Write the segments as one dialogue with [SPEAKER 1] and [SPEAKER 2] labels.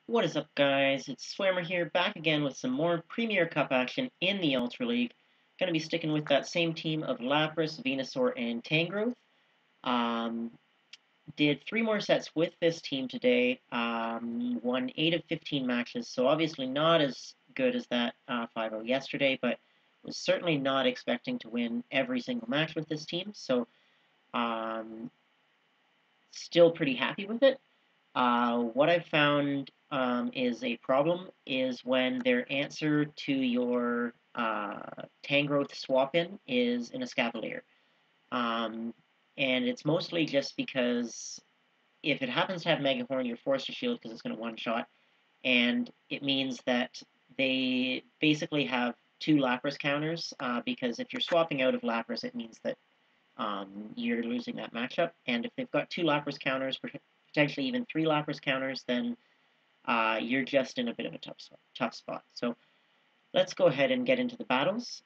[SPEAKER 1] What is up, guys? It's Swimmer here, back again with some more Premier Cup action in the Ultra League. Gonna be sticking with that same team of Lapras, Venusaur, and Tangrowth. Um, did 3 more sets with this team today. Won 8 of 15 matches, so obviously not as good as that 5-0 yesterday, but was certainly not expecting to win every single match with this team, so um, still pretty happy with it. What I've found is a problem is when their answer to your Tangrowth swap-in is in a Cavalier. And it's mostly just because if it happens to have Mega Horn, you're forced to shield because it's going to one-shot, and it means that they basically have 2 Lapras counters, because if you're swapping out of Lapras, it means that you're losing that matchup, and if they've got 2 Lapras counters, potentially even 3 Lapras counters, then you're just in a bit of a tough spot. So let's go ahead and get into the battles.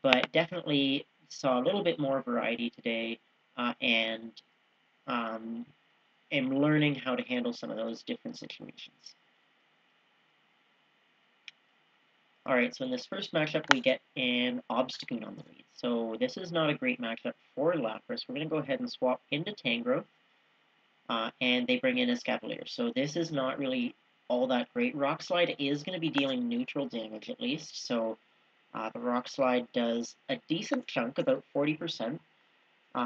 [SPEAKER 1] But definitely saw a little bit more variety today, and am learning how to handle some of those different situations. Alright, so in this first matchup, we get an Obstagoon on the lead. So this is not a great matchup for Lapras. We're going to go ahead and swap into Tangrowth. And they bring in a Cavalier. So this is not really all that great. Rock Slide is going to be dealing neutral damage at least, so the Rock Slide does a decent chunk, about 40%.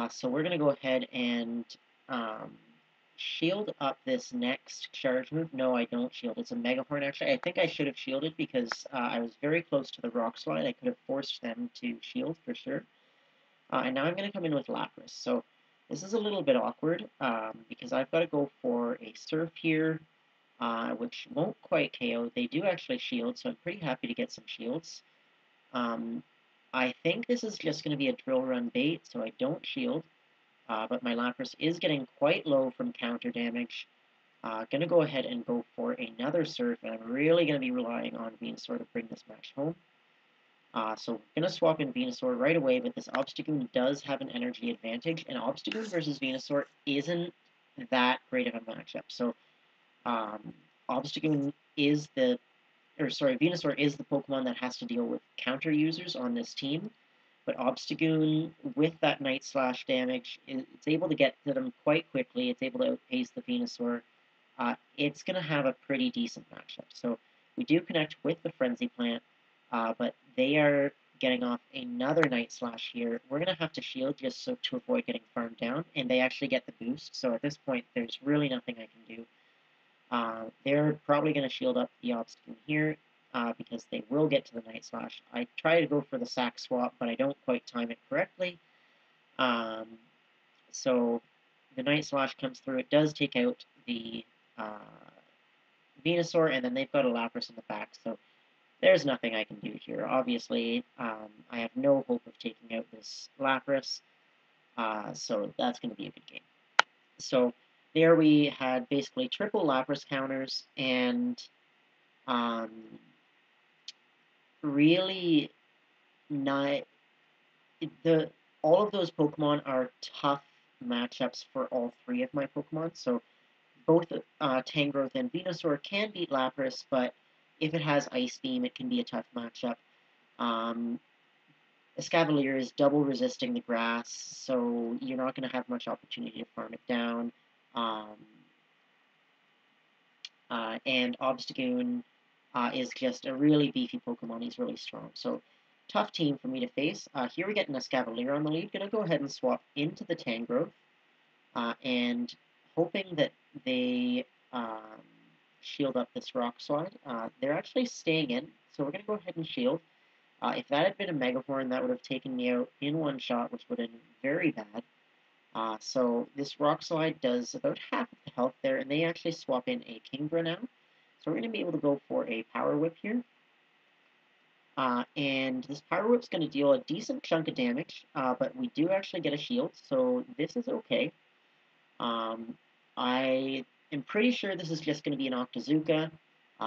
[SPEAKER 1] So we're going to go ahead and shield up this next charge move. No, I don't shield. It's a Mega Horn, actually. I think I should have shielded because I was very close to the Rock Slide. I could have forced them to shield for sure. And now I'm going to come in with Lapras. So this is a little bit awkward because I've got to go for a Surf here, which won't quite KO. They do actually shield, so I'm pretty happy to get some shields. I think this is just going to be a Drill Run bait, so I don't shield. But my Lapras is getting quite low from counter damage. Going to go ahead and go for another Surf, and I'm really going to be relying on Venusaur to bring this match home. So we're going to swap in Venusaur right away, but this Obstagoon does have an energy advantage, and Obstagoon versus Venusaur isn't that great of a matchup. So Obstagoon is Venusaur is the Pokemon that has to deal with counter users on this team, but Obstagoon, with that Night Slash damage, it's able to get to them quite quickly. It's able to outpace the Venusaur. It's going to have a pretty decent matchup. So we do connect with the Frenzy Plant, but they are getting off another Night Slash here. We're going to have to shield just to avoid getting farmed down, and they actually get the boost. So at this point, there's really nothing I can do. They're probably going to shield up the Obstagoon here because they will get to the Night Slash. I try to go for the sack swap, but I don't quite time it correctly. So the Night Slash comes through. It does take out the Venusaur, and then they've got a Lapras in the back. So there's nothing I can do here. Obviously, I have no hope of taking out this Lapras, so that's going to be a good game. So there we had basically triple Lapras counters, and really not all of those Pokemon are tough matchups for all 3 of my Pokemon. So both Tangrowth and Venusaur can beat Lapras, but if it has Ice Beam, it can be a tough matchup. Cavalier is double resisting the grass, so you're not going to have much opportunity to farm it down. And Obstagoon is just a really beefy Pokemon. He's really strong. So tough team for me to face. Here we get an Cavalier on the lead. Going to go ahead and swap into the Tangrowth, and hoping that they shield up this Rock Slide. They're actually staying in, so we're going to go ahead and shield. If that had been a Mega Horn, that would have taken me out in one shot, which would have been very bad. So this Rock Slide does about half of the health there, and they actually swap in a Kingdra now. So we're going to be able to go for a Power Whip here. And this Power Whip's going to deal a decent chunk of damage, but we do actually get a shield, so this is okay. I am pretty sure this is just going to be an Octazooka,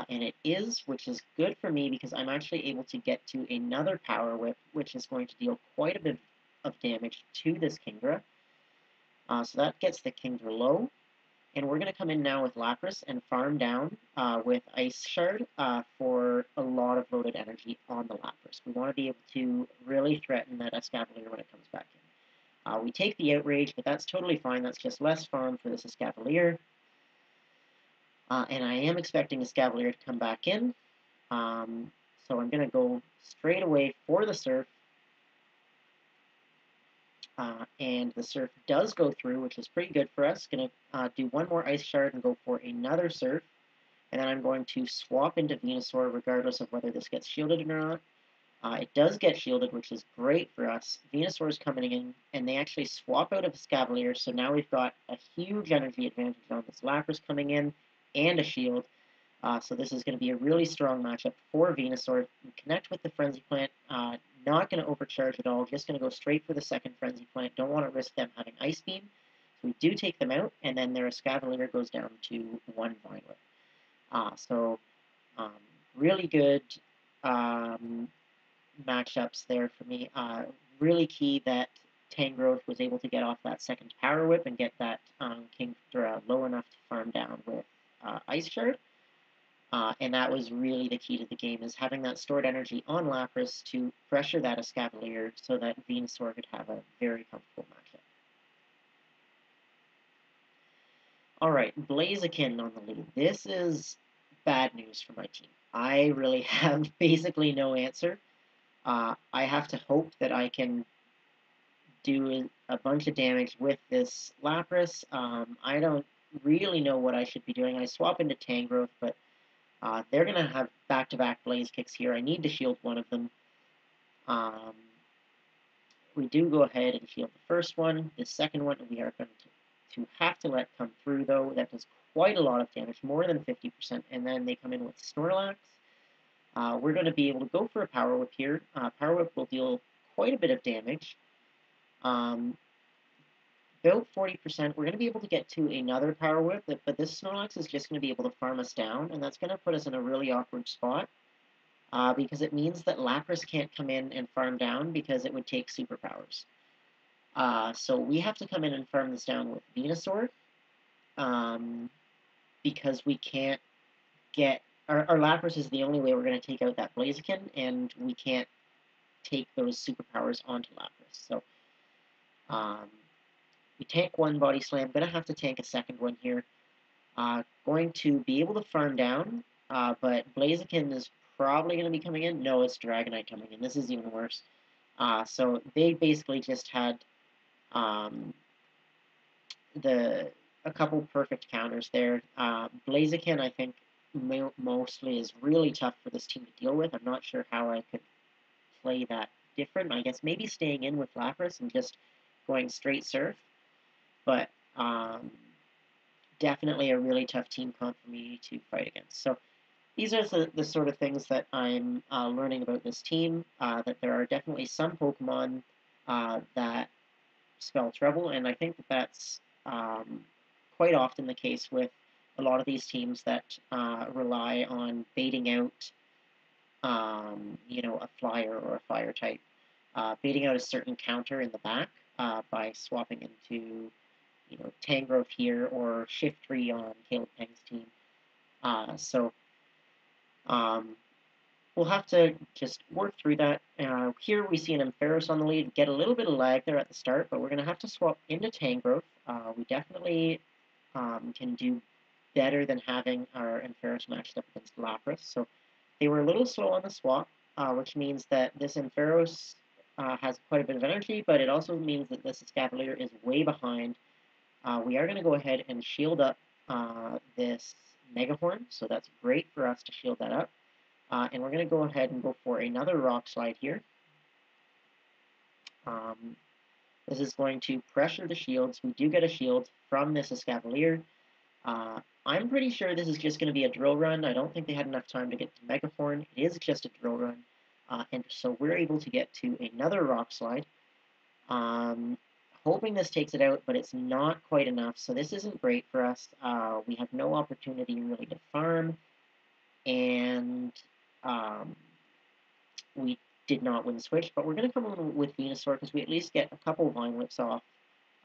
[SPEAKER 1] and it is, which is good for me because I'm actually able to get to another Power Whip, which is going to deal quite a bit of damage to this Kingdra. So that gets the Kingdra low. And we're going to come in now with Lapras and farm down with Ice Shard for a lot of loaded energy on the Lapras. We want to be able to really threaten that Escavalier when it comes back in. We take the Outrage, but that's totally fine. That's just less farm for this Escavalier. And I am expecting Escavalier to come back in. So I'm going to go straight away for the Surf. And the Surf does go through, which is pretty good for us. Going to do one more Ice Shard and go for another Surf. And then I'm going to swap into Venusaur regardless of whether this gets shielded or not. It does get shielded, which is great for us. Venusaur is coming in, and they actually swap out of Cavalier, so now we've got a huge energy advantage on this Lapras coming in and a shield. So this is going to be a really strong matchup for Venusaur. We connect with the Frenzy Plant, not going to overcharge at all, just going to go straight for the second Frenzy Plant. Don't want to risk them having Ice Beam. So we do take them out, and then their Escavalier goes down to 1 Vine Whip. Really good matchups there for me. Really key that Tangrowth was able to get off that second Power Whip and get that Kingdra low enough to farm down with Ice Shard. And that was really the key to the game, is having that stored energy on Lapras to pressure that Escavalier so that Venusaur could have a very comfortable matchup. Alright, Blaziken on the lead. This is bad news for my team. I really have basically no answer. I have to hope that I can do a bunch of damage with this Lapras. I don't really know what I should be doing. I swap into Tangrowth, but they're going to have back-to-back Blaze Kicks here. I need to shield one of them. We do go ahead and shield the first one. The second one we are going to have to let come through, though. That does quite a lot of damage, more than 50%, and then they come in with Snorlax. We're going to be able to go for a Power Whip here. Power Whip will deal quite a bit of damage. About 40%. We're going to be able to get to another Power Whip, but this Snorlax is just going to be able to farm us down, and that's going to put us in a really awkward spot. Because it means that Lapras can't come in and farm down because it would take superpowers. So we have to come in and farm this down with Venusaur. Because we can't get... Our Lapras is the only way we're going to take out that Blaziken, and we can't take those superpowers onto Lapras. So we tank one Body Slam. Going to have to tank a second one here. Going to be able to farm down, but Blaziken is probably going to be coming in. No, it's Dragonite coming in. This is even worse. So they basically just had a couple perfect counters there. Blaziken, I think, mostly is really tough for this team to deal with. I'm not sure how I could play that different. I guess maybe staying in with Lapras and just going straight Surf. But definitely a really tough team comp for me to fight against. So these are the sort of things that I'm learning about this team, that there are definitely some Pokemon that spell trouble, and I think that that's quite often the case with a lot of these teams that rely on baiting out, a flyer or a fire type, baiting out a certain counter in the back by swapping into, Tangrowth here or Shiftry on Caleb Peng's team. We'll have to just work through that. Here we see an Enveros on the lead, get a little bit of lag there at the start, but we're going to have to swap into Tangrowth. We definitely can do better than having our Enveros matched up against Lapras. So they were a little slow on the swap, which means that this Enveros has quite a bit of energy, but it also means that this Cavalier is way behind. We are going to go ahead and shield up this Megahorn, so that's great for us to shield that up. And we're going to go ahead and go for another Rock Slide here. This is going to pressure the shields. We do get a shield from this Cavalier. I'm pretty sure this is just going to be a drill run. I don't think they had enough time to get to Megahorn. It is just a drill run. And so we're able to get to another Rock Slide. Hoping this takes it out, but it's not quite enough. So this isn't great for us. We have no opportunity really to farm. And we did not win switch, but we're going to come in with Venusaur because we at least get a couple Vine Whips off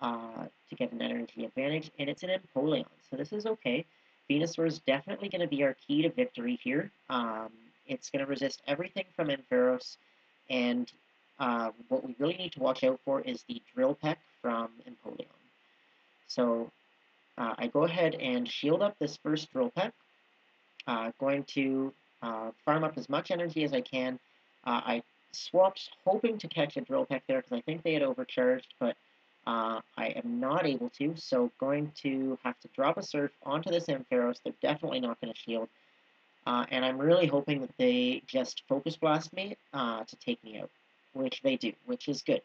[SPEAKER 1] to get an energy advantage, and it's an Empoleon, so this is okay. Venusaur is definitely going to be our key to victory here. It's going to resist everything from Enveros, and what we really need to watch out for is the Drill Peck from Empoleon. So I go ahead and shield up this first Drill Peck. Going to farm up as much energy as I can. I swapped hoping to catch a Drill Peck there because I think they had overcharged, but I am not able to, so going to have to drop a Surf onto this Ampharos. They're definitely not going to shield, and I'm really hoping that they just Focus Blast me to take me out, which they do, which is good,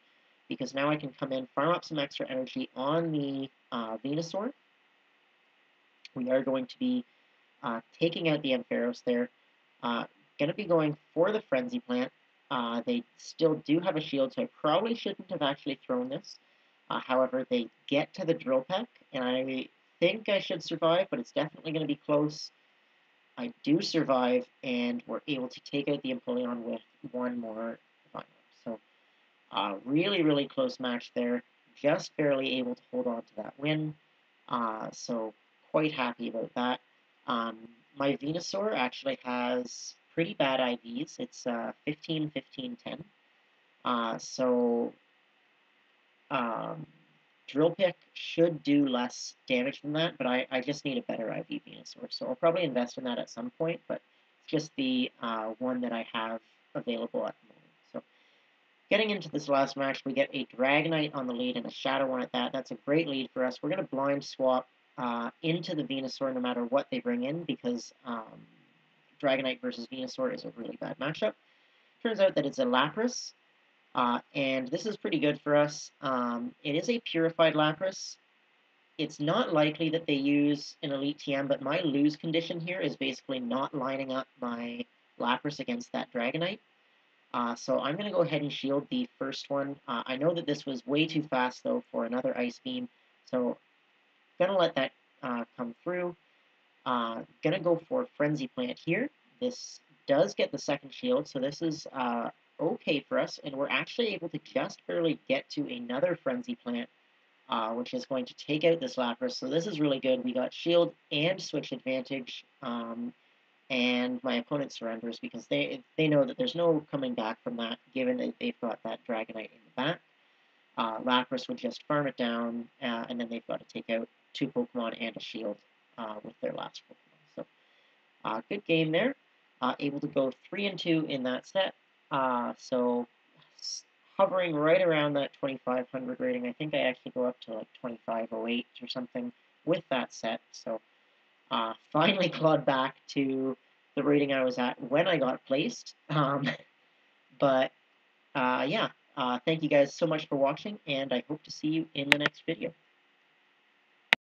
[SPEAKER 1] because now I can come in, farm up some extra energy on the Venusaur. We are going to be taking out the Enveros there. Going to be going for the Frenzy Plant. They still do have a shield, so I probably shouldn't have actually thrown this. However, they get to the Drill Peck, and I think I should survive, but it's definitely going to be close. I do survive, and we're able to take out the Empoleon with one more Vine. So, really, really close match there. Just barely able to hold on to that win. So, quite happy about that. My Venusaur actually has pretty bad IVs. It's 15, 15, 10. So Drill Pick should do less damage than that, but I just need a better IV Venusaur. So I'll probably invest in that at some point, but it's just the one that I have available at the moment. So getting into this last match, we get a Dragonite on the lead and a Shadow one at that. That's a great lead for us. We're going to blind swap into the Venusaur no matter what they bring in, because Dragonite versus Venusaur is a really bad matchup. Turns out that it's a Lapras, and this is pretty good for us. It is a purified Lapras. It's not likely that they use an Elite TM, but my lose condition here is basically not lining up my Lapras against that Dragonite. So I'm going to go ahead and shield the first one. I know that this was way too fast, though, for another Ice Beam, so I'm going to let that come through. Going to go for Frenzy Plant here. This does get the second shield, so this is okay for us, and we're actually able to just barely get to another Frenzy Plant, which is going to take out this Lapras. So this is really good. We got shield and switch advantage, and my opponent surrenders because they know that there's no coming back from that, given that they've got that Dragonite in the back. Lapras would just farm it down, and then they've got to take out 2 Pokemon and a shield with their last Pokemon. So good game there. Able to go 3-2 in that set. So hovering right around that 2500 rating. I think I actually go up to like 2508 or something with that set. So finally clawed back to the rating I was at when I got placed. But yeah, thank you guys so much for watching, and I hope to see you in the next video.